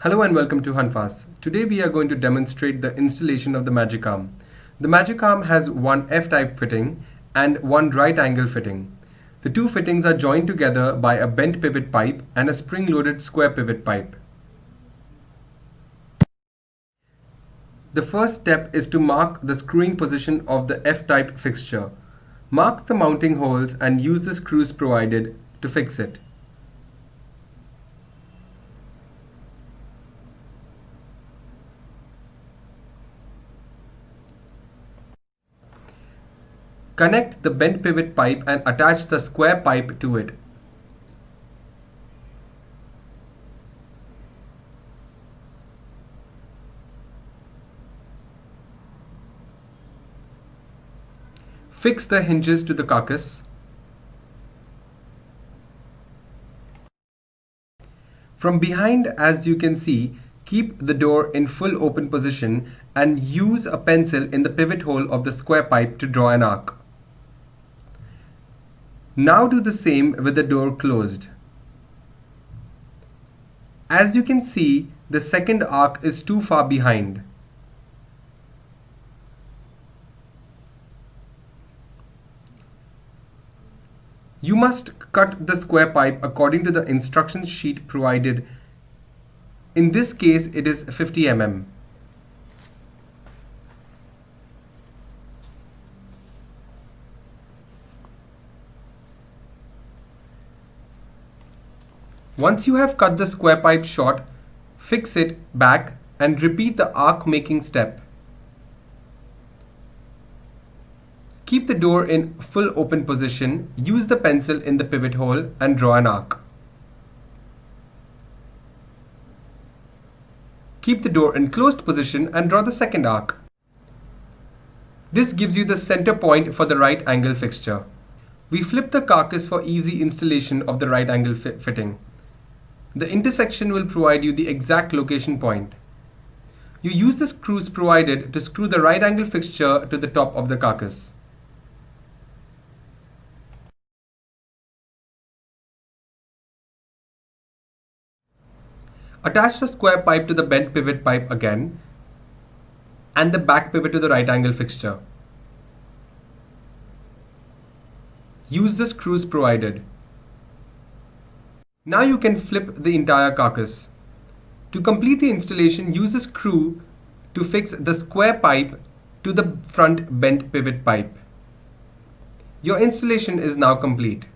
Hello and welcome to Hanfas. Today we are going to demonstrate the installation of the magic arm. The magic arm has one F-type fitting and one right angle fitting. The two fittings are joined together by a bent pivot pipe and a spring-loaded square pivot pipe. The first step is to mark the screwing position of the F-type fixture. Mark the mounting holes and use the screws provided to fix it. Connect the bent pivot pipe and attach the square pipe to it. Fix the hinges to the carcass. From behind, as you can see, keep the door in full open position and use a pencil in the pivot hole of the square pipe to draw an arc. Now do the same with the door closed. As you can see, the second arc is too far behind. You must cut the square pipe according to the instruction sheet provided. In this case, it is 50 mm. Once you have cut the square pipe short, fix it back and repeat the arc making step. Keep the door in full open position, use the pencil in the pivot hole and draw an arc. Keep the door in closed position and draw the second arc. This gives you the center point for the right angle fixture. We flip the carcass for easy installation of the right angle fitting. The intersection will provide you the exact location point. You use the screws provided to screw the right angle fixture to the top of the carcass. Attach the square pipe to the bent pivot pipe again and the back pivot to the right angle fixture. Use the screws provided. Now you can flip the entire carcass. To complete the installation, use a screw to fix the square pipe to the front bent pivot pipe. Your installation is now complete.